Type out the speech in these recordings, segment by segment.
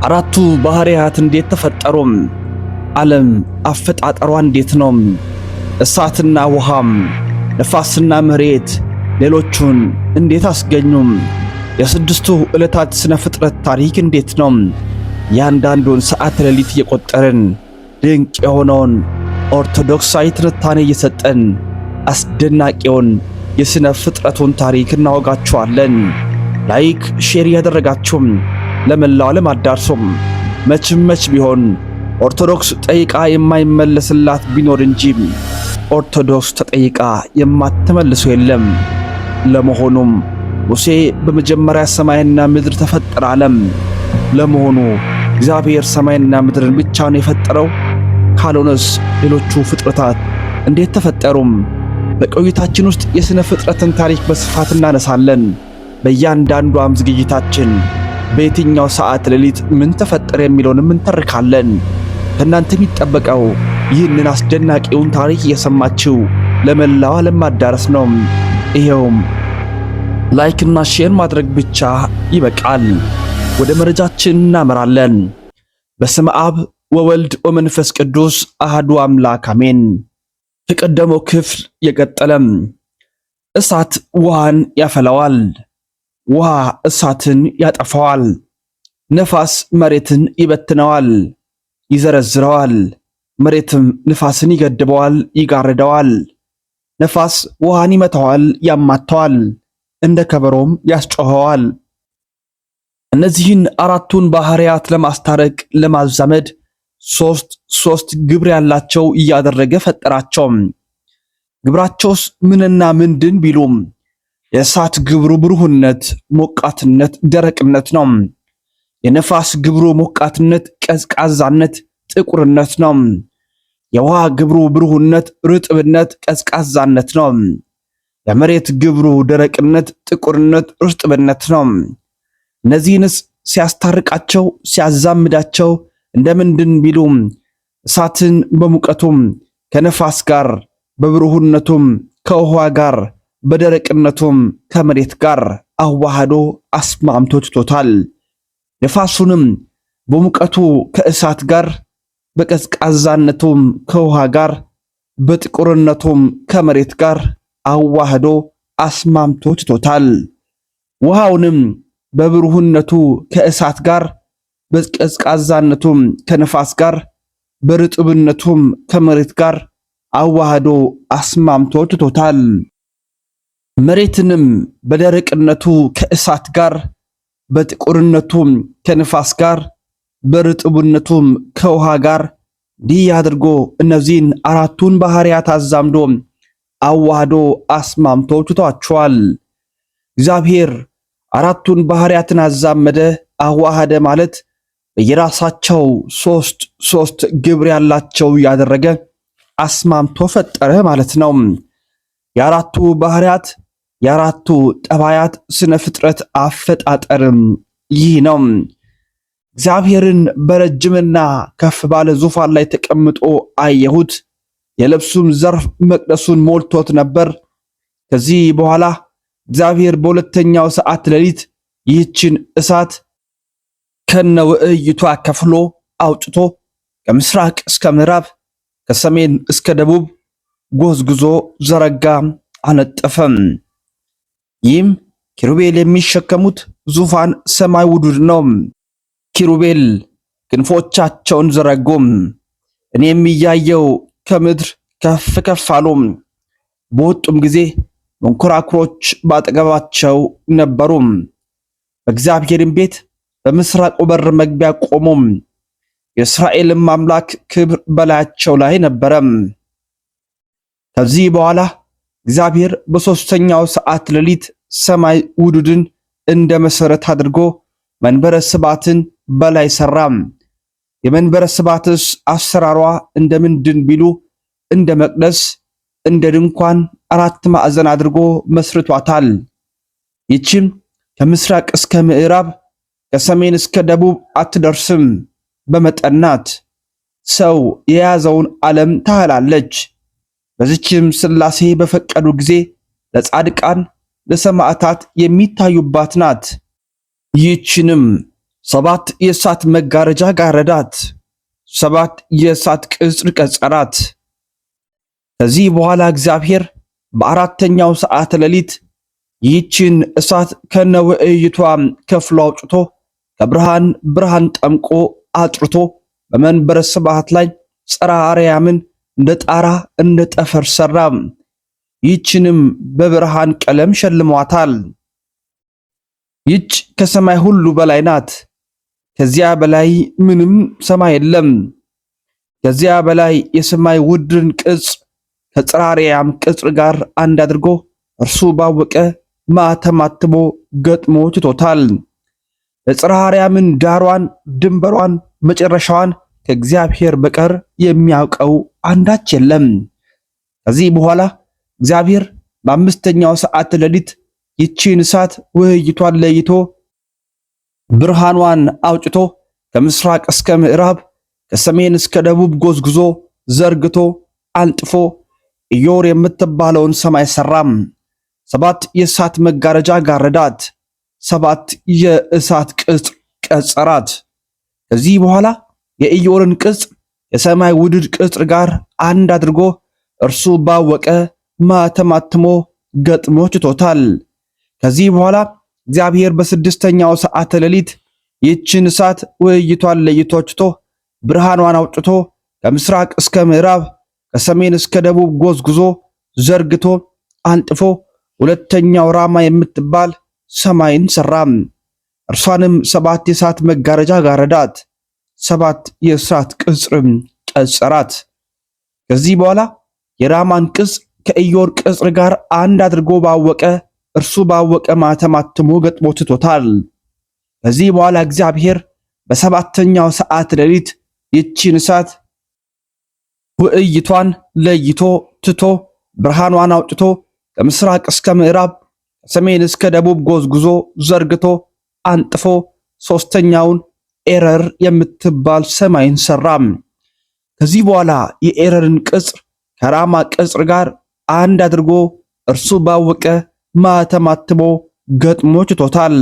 አራቱ ባህሪያት እንዴት ተፈጠሩ? ዓለም አፈጣጠሯ እንዴት ነው? እሳትና ውሃም፣ ነፋስና መሬት ሌሎቹን እንዴት አስገኙም? የስድስቱ ዕለታት ስነ ፍጥረት ታሪክ እንዴት ነው? ያንዳንዱን ሰዓት ሌሊት እየቆጠርን ድንቅ የሆነውን ኦርቶዶክሳዊ ትንታኔ እየሰጠን አስደናቂውን የስነ ፍጥረቱን ታሪክ እናወጋችኋለን። ላይክ ሼር ያደረጋችሁም ለመላው ዓለም አዳርሱም። መች ቢሆን ኦርቶዶክስ ጠይቃ የማይመለስላት ቢኖር እንጂ ኦርቶዶክስ ተጠይቃ የማትመልሰው የለም። ለመሆኑም ሙሴ በመጀመሪያ ሰማይና ምድር ተፈጠረ አለም። ለመሆኑ እግዚአብሔር ሰማይና ምድርን ብቻ ነው የፈጠረው? ካልሆነስ ሌሎቹ ፍጥረታት እንዴት ተፈጠሩም? በቆይታችን ውስጥ የሥነ ፍጥረትን ታሪክ በስፋት እናነሳለን። በእያንዳንዷም ዝግጅታችን በየትኛው ሰዓት ሌሊት ምን ተፈጠረ የሚለውንም እንተርካለን። ከእናንተ የሚጠበቀው ይህንን አስደናቂውን ታሪክ እየሰማችሁ ለመላው ዓለም ማዳረስ ነው። ይሄውም ላይክና ሼር ማድረግ ብቻ ይበቃል። ወደ መረጃችን እናመራለን። በስመ አብ ወወልድ ወመንፈስ ቅዱስ አሐዱ አምላክ አሜን። ከቀደመው ክፍል የቀጠለም እሳት ውሃን ያፈላዋል፣ ውሃ እሳትን ያጠፋዋል፣ ነፋስ መሬትን ይበትነዋል፣ ይዘረዝረዋል፣ መሬትም ነፋስን ይገድበዋል፣ ይጋርደዋል። ነፋስ ውሃን ይመታዋል፣ ያማተዋል፣ እንደ ከበሮም ያስጮኸዋል። እነዚህን አራቱን ባህሪያት ለማስታረቅ ለማዛመድ ሶስት ግብር ያላቸው እያደረገ ፈጠራቸው። ግብራቸውስ ምንና ምንድን ቢሉም የእሳት ግብሩ ብሩህነት፣ ሞቃትነት፣ ደረቅነት ነው። የነፋስ ግብሩ ሞቃትነት፣ ቀዝቃዛነት፣ ጥቁርነት ነው። የውሃ ግብሩ ብሩህነት፣ ርጥብነት፣ ቀዝቃዛነት ነው። የመሬት ግብሩ ደረቅነት፣ ጥቁርነት፣ ርጥብነት ነው። እነዚህንስ ሲያስታርቃቸው ሲያዛምዳቸው እንደምንድን ቢሉም እሳትን በሙቀቱም ከነፋስ ጋር፣ በብሩህነቱም ከውሃ ጋር፣ በደረቅነቱም ከመሬት ጋር አዋህዶ አስማምቶ ትቶታል። ነፋሱንም በሙቀቱ ከእሳት ጋር፣ በቀዝቃዛነቱም ከውሃ ጋር፣ በጥቁርነቱም ከመሬት ጋር አዋህዶ አስማምቶ ትቶታል። ውሃውንም በብሩህነቱ ከእሳት ጋር፣ በቀዝቃዛነቱም ከነፋስ ጋር፣ በርጥብነቱም ከመሬት ጋር አዋህዶ አስማምቶ ትቶታል። መሬትንም በደረቅነቱ ከእሳት ጋር፣ በጥቁርነቱም ከነፋስ ጋር፣ በርጥብነቱም ከውሃ ጋር እንዲህ አድርጎ እነዚህን አራቱን ባህሪያት አዛምዶ አዋህዶ አስማምቶ ትቷቸዋል። እግዚአብሔር አራቱን ባህሪያትን አዛመደ፣ አዋሃደ ማለት በየራሳቸው ሶስት ግብር ያላቸው ያደረገ አስማምቶ ፈጠረ ማለት ነው። የአራቱ ባህሪያት የአራቱ ጠባያት ስነ ፍጥረት አፈጣጠርም ይህ ነው። እግዚአብሔርን በረጅምና ከፍ ባለ ዙፋን ላይ ተቀምጦ አየሁት። የልብሱም ዘርፍ መቅደሱን ሞልቶት ነበር። ከዚህ በኋላ እግዚአብሔር በሁለተኛው ሰዓት ሌሊት ይህችን እሳት ከነውዕይቷ ከፍሎ አውጥቶ ከምስራቅ እስከ ምዕራብ ከሰሜን እስከ ደቡብ ጎዝጉዞ ዘረጋ፣ አነጠፈም። ይህም ኪሩቤል የሚሸከሙት ዙፋን ሰማይ ውዱድ ነው። ኪሩቤል ክንፎቻቸውን ዘረጉም። እኔም እያየው ከምድር ከፍ ከፍ አሉ። በወጡም ጊዜ መንኮራኩሮች ባጠገባቸው ነበሩ። በእግዚአብሔርም ቤት በምስራቁ በር መግቢያ ቆሙ። የእስራኤልም አምላክ ክብር በላያቸው ላይ ነበረ። ከዚህ በኋላ እግዚአብሔር በሦስተኛው ሰዓት ሌሊት ሰማይ ውዱድን እንደ መሠረት አድርጎ መንበረ ስባትን በላይ ሠራ። የመንበረ ስባትስ አሰራሯ እንደምንድን ቢሉ እንደ መቅደስ እንደ ድንኳን አራት ማዕዘን አድርጎ መስርቷታል። ይህችም ከምስራቅ እስከ ምዕራብ ከሰሜን እስከ ደቡብ አትደርስም፣ በመጠን ናት። ሰው የያዘውን ዓለም ታህላለች። በዚችም ሥላሴ በፈቀዱ ጊዜ ለጻድቃን ለሰማዕታት የሚታዩባት ናት። ይህችንም 7 የእሳት መጋረጃ ጋረዳት። 7 የእሳት ቅጽር ቀጸራት። ከዚህ በኋላ እግዚአብሔር በአራተኛው ሰዓት ሌሊት ይህችን እሳት ከነውዕይቷ ከፍሎ አውጥቶ ከብርሃን ብርሃን ጠምቆ አጥርቶ በመንበረ ስብዓት ላይ ጽርሐ አርያምን እንደ ጣራ እንደ ጠፈር ሰራ። ይህችንም በብርሃን ቀለም ሸልሟታል። ይህች ከሰማይ ሁሉ በላይ ናት። ከዚያ በላይ ምንም ሰማይ የለም። ከዚያ በላይ የሰማይ ውድን ቅጽ ከጽርሐ አርያም ቅጽር ጋር አንድ አድርጎ እርሱ ባወቀ ማኅተም አትሞ ገጥሞ ትቶታል። የጽርሐ አርያምን ዳሯን ድንበሯን መጨረሻዋን ከእግዚአብሔር በቀር የሚያውቀው አንዳች የለም። ከዚህ በኋላ እግዚአብሔር በአምስተኛው ሰዓት ሌሊት ይህችን እሳት ውህይቷን ለይቶ ብርሃኗን አውጭቶ ከምስራቅ እስከ ምዕራብ ከሰሜን እስከ ደቡብ ጎዝጉዞ ዘርግቶ አንጥፎ ኢዮር የምትባለውን ሰማይ ሰራም። 7 የእሳት መጋረጃ ጋረዳት። 7 የእሳት ቅጽር ቀጸራት። ከዚህ በኋላ የኢዮርን ቅጽር የሰማይ ውድድ ቅጽር ጋር አንድ አድርጎ እርሱ ባወቀ ማኅተም አትሞ ገጥሞ ችቶታል። ከዚህ በኋላ እግዚአብሔር በስድስተኛው ሰዓት ሌሊት ይህችን እሳት ውህይቷን ለይቶ ችቶ ብርሃኗን አውጥቶ ከምስራቅ እስከ ምዕራብ ከሰሜን እስከ ደቡብ ጎዝጉዞ ዘርግቶ አንጥፎ ሁለተኛው ራማ የምትባል ሰማይን ሰራም። እርሷንም 7 የእሳት መጋረጃ ጋረዳት። 7 የእሳት ቅጽርም ቀጸራት። ከዚህ በኋላ የራማን ቅጽር ከኢዮር ቅጽር ጋር አንድ አድርጎ ባወቀ እርሱ ባወቀ ማኅተም አትሞ ገጥሞ ትቶታል። ከዚህ በኋላ እግዚአብሔር በሰባተኛው ሰዓት ሌሊት ይህችን እሳት ውዕይቷን ለይቶ ትቶ ብርሃኗን አውጥቶ ከምስራቅ እስከ ምዕራብ ከሰሜን እስከ ደቡብ ጎዝጉዞ ዘርግቶ አንጥፎ ሶስተኛውን ኤረር የምትባል ሰማይን ሰራም። ከዚህ በኋላ የኤረርን ቅጽር ከራማ ቅጽር ጋር አንድ አድርጎ እርሱ ባወቀ ማኅተም አትሞ ገጥሞ ችቶታል።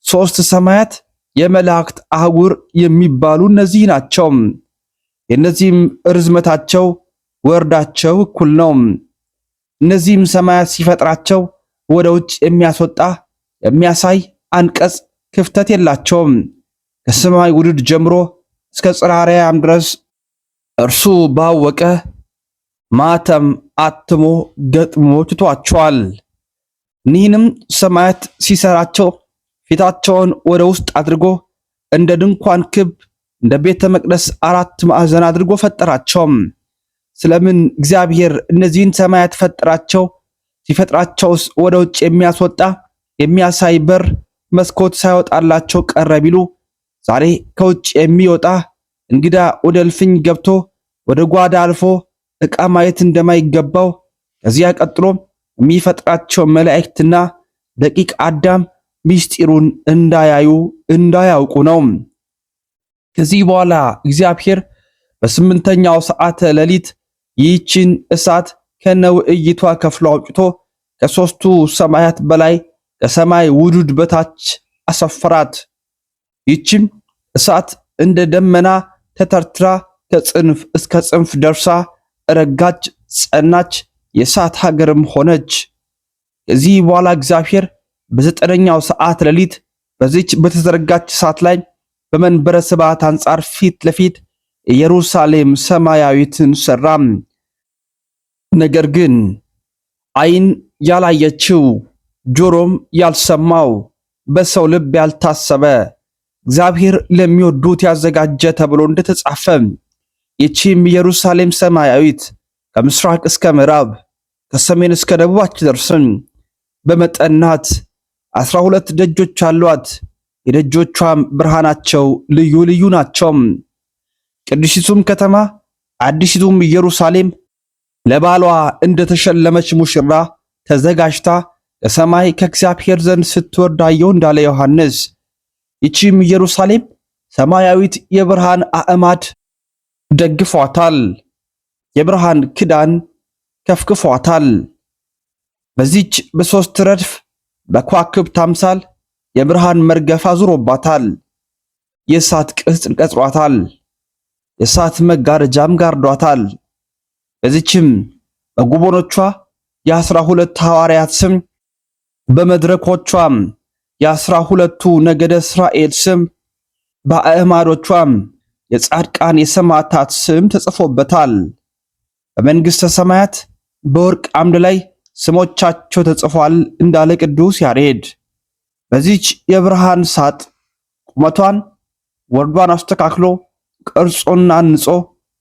3 ሰማያት የመላእክት አህጉር የሚባሉ እነዚህ ናቸው። የእነዚህም ርዝመታቸው ወርዳቸው እኩል ነው። እነዚህም ሰማያት ሲፈጥራቸው ወደ ውጭ የሚያስወጣ የሚያሳይ አንቀጽ ክፍተት የላቸውም። ከሰማይ ውድድ ጀምሮ እስከ ጽርሐ አርያም ድረስ እርሱ ባወቀ ማኅተም አትሞ ገጥሞ ችቷቸዋል። እኒህንም ሰማያት ሲሰራቸው ፊታቸውን ወደ ውስጥ አድርጎ እንደ ድንኳን ክብ እንደ ቤተ መቅደስ 4 ማዕዘን አድርጎ ፈጠራቸው። ስለምን እግዚአብሔር እነዚህን ሰማያት ፈጠራቸው? ሲፈጥራቸውስ ወደ ውጭ የሚያስወጣ የሚያሳይ በር መስኮት ሳይወጣላቸው ቀረ ቢሉ፣ ዛሬ ከውጭ የሚወጣ እንግዳ ወደ እልፍኝ ገብቶ ወደ ጓዳ አልፎ ዕቃ ማየት እንደማይገባው ከዚያ ቀጥሎ የሚፈጥራቸው መላእክትና ደቂቅ አዳም ምስጢሩን እንዳያዩ እንዳያውቁ ነው። ከዚህ በኋላ እግዚአብሔር በስምንተኛው ሰዓት ሌሊት ይህችን እሳት ከነውዕይቷ ከፍሎ አውጥቶ ከሦስቱ ሰማያት በላይ ከሰማይ ውዱድ በታች አሰፈራት። ይህችም እሳት እንደ ደመና ተተርትራ ከጽንፍ እስከ ጽንፍ ደርሳ ረጋች፣ ጸናች፣ የእሳት ሀገርም ሆነች። ከዚህ በኋላ እግዚአብሔር በዘጠነኛው ሰዓት ሌሊት በዚች በተዘረጋች እሳት ላይ በመንበረ ስብዓት አንጻር ፊት ለፊት ኢየሩሳሌም ሰማያዊትን ሰራም። ነገር ግን ዓይን ያላየችው ጆሮም ያልሰማው በሰው ልብ ያልታሰበ እግዚአብሔር ለሚወዱት ያዘጋጀ ተብሎ እንደተጻፈ ይህችም ኢየሩሳሌም ሰማያዊት ከምስራቅ እስከ ምዕራብ ከሰሜን እስከ ደቡብ አትደርስም። በመጠን ናት። 12 ደጆች አሏት። የደጆቿም ብርሃናቸው ልዩ ልዩ ናቸው። ቅድስቲቱም ከተማ አዲሲቱም ኢየሩሳሌም ለባሏ እንደተሸለመች ሙሽራ ተዘጋጅታ ከሰማይ ከእግዚአብሔር ዘንድ ስትወርድ አየሁ እንዳለ ዮሐንስ። ይህችም ኢየሩሳሌም ሰማያዊት የብርሃን አዕማድ ደግፏታል፣ የብርሃን ክዳን ከፍክፏታል። በዚች በሦስት ረድፍ በከዋክብት አምሳል የብርሃን መርገፍ አዙሮባታል። የእሳት ቅስትን ቀጥሯታል። የእሳት መጋረጃም ጋርዷታል። በዚችም በጉበኖቿ የ12 ሐዋርያት ስም፣ በመድረኮቿም የ12ቱ ነገደ እስራኤል ስም፣ በአዕማዶቿም የጻድቃን የሰማዕታት ስም ተጽፎበታል። በመንግሥተ ሰማያት በወርቅ አምድ ላይ ስሞቻቸው ተጽፏል እንዳለ ቅዱስ ያሬድ። በዚች የብርሃን ሳጥ ቁመቷን ወርዷን አስተካክሎ ቅርጹን አንጾ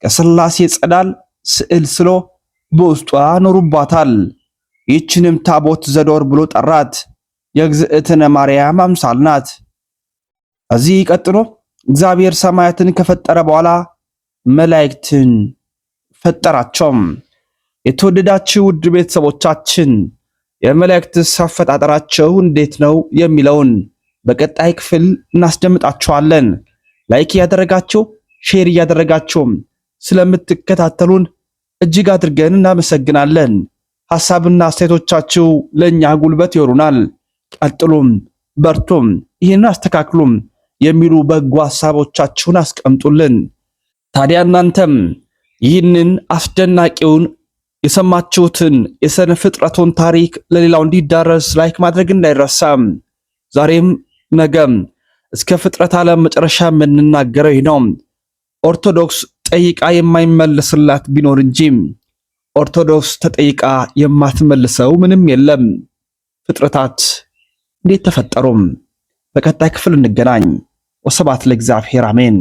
ከሥላሴ ጸዳል ስዕል ስሎ በውስጧ ኖሩባታል። ይህችንም ታቦት ዘዶር ብሎ ጠራት። የእግዝእትነ ማርያም አምሳል ናት። ከዚህ ቀጥሎ እግዚአብሔር ሰማያትን ከፈጠረ በኋላ መላእክትን ፈጠራቸው። የተወደዳችሁ ውድ ቤተሰቦቻችን የመላእክትስ አፈጣጠራቸው እንዴት ነው የሚለውን በቀጣይ ክፍል እናስደምጣችኋለን። ላይክ እያደረጋችሁ ሼር እያደረጋችሁ ስለምትከታተሉን እጅግ አድርገን እናመሰግናለን። ሐሳብና አስተያየቶቻችሁ ለኛ ጉልበት ይሆኑናል። ቀጥሉም፣ በርቱም፣ ይህን አስተካክሉም የሚሉ በጎ ሐሳቦቻችሁን አስቀምጡልን። ታዲያ እናንተም ይህንን አስደናቂውን የሰማችሁትን የሥነ ፍጥረቱን ታሪክ ለሌላው እንዲዳረስ ላይክ ማድረግ እንዳይረሳም። ዛሬም ነገም እስከ ፍጥረት ዓለም መጨረሻ የምንናገረው ይህ ነው። ኦርቶዶክስ ጠይቃ የማይመለስላት ቢኖር እንጂ ኦርቶዶክስ ተጠይቃ የማትመልሰው ምንም የለም። ፍጥረታት እንዴት ተፈጠሩም? በቀጣይ ክፍል እንገናኝ። ወስብሐት ለእግዚአብሔር አሜን።